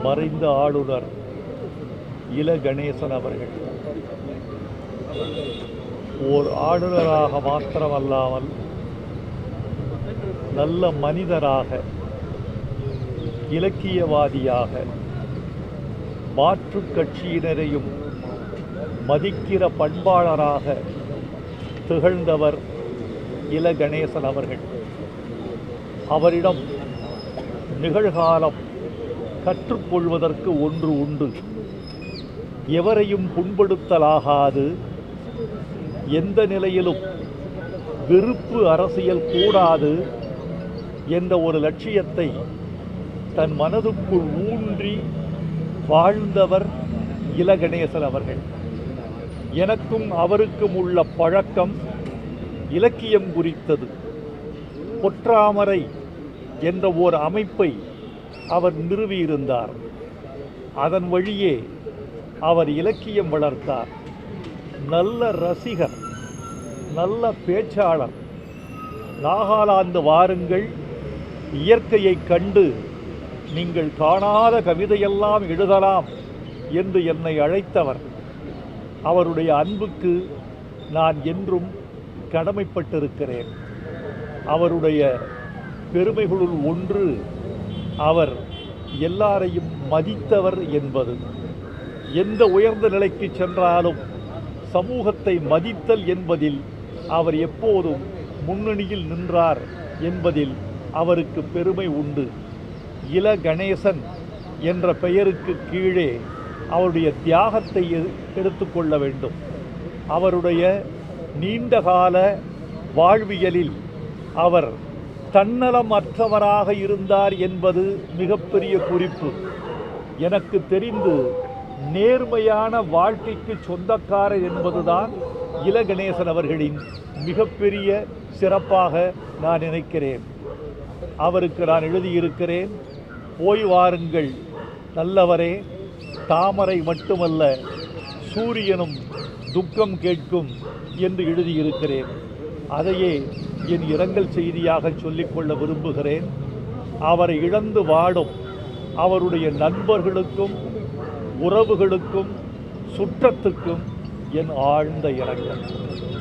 மறைந்த ஆளுநர் இல கணேசன் அவர்கள் ஓர் ஆளுநராக மாத்திரமல்லாமல் நல்ல மனிதராக, இலக்கியவாதியாக, மாற்றுக் கட்சியினரையும் மதிக்கிற பண்பாளராக திகழ்ந்தவர் இல கணேசன் அவர்கள். அவரிடம் நிகழ்காலம் கற்றுக்கொள்வதற்கு ஒன்று உண்டு. எவரையும் புண்படுத்தலாகாது, எந்த நிலையிலும் வெறுப்பு அரசியல் கூடாது என்ற ஒரு லட்சியத்தை தன் மனதுக்குள் ஊன்றி வாழ்ந்தவர் இல கணேசன் அவர்கள். எனக்கும் அவருக்கும் உள்ள பழக்கம் இலக்கியம் குறித்தது. பொற்றாமரை என்ற ஓர் அமைப்பை அவர் நிறுவியிருந்தார். அதன் வழியே அவர் இலக்கியம் வளர்த்தார். நல்ல ரசிகர், நல்ல பேச்சாளர். நாகாலாந்து வாருங்கள், இயற்கையை கண்டு நீங்கள் காணாத கவிதையெல்லாம் எழுதலாம் என்று என்னை அழைத்தவர். அவருடைய அன்புக்கு நான் என்றும் கடமைப்பட்டிருக்கிறேன். அவருடைய பெருமைகளுள் ஒன்று அவர் எல்லாரையும் மதித்தவர் என்பது. எந்த உயர்ந்த நிலைக்கு சென்றாலும் சமூகத்தை மதித்தல் என்பதில் அவர் எப்போதும் முன்னணியில் நின்றார் என்பதில் அவருக்கு பெருமை உண்டு. இல கணேசன் என்ற பெயருக்கு கீழே அவருடைய தியாகத்தை எடுத்துக்கொள்ள வேண்டும். அவருடைய நீண்டகால வாழ்வியலில் அவர் தன்னலமற்றவராக இருந்தார் என்பது மிகப்பெரிய குறிப்பு. எனக்கு தெரிந்து நேர்மையான வாழ்க்கைக்கு சொந்தக்காரர் என்பதுதான் இல கணேசன் அவர்களின் மிகப்பெரிய சிறப்பாக நான் நினைக்கிறேன். அவருக்கு நான் எழுதியிருக்கிறேன், போய் வாருங்கள் நல்லவரே, தாமரை மட்டுமல்ல சூரியனும் துக்கம் கேட்கும் என்று எழுதியிருக்கிறேன். அதையே என் இரங்கல் செய்தியாக சொல்லிக்கொள்ள விரும்புகிறேன். அவரை இழந்து வாடும் அவருடைய நண்பர்களுக்கும், உறவுகளுக்கும், சுற்றத்துக்கும் என் ஆழ்ந்த இரங்கல்.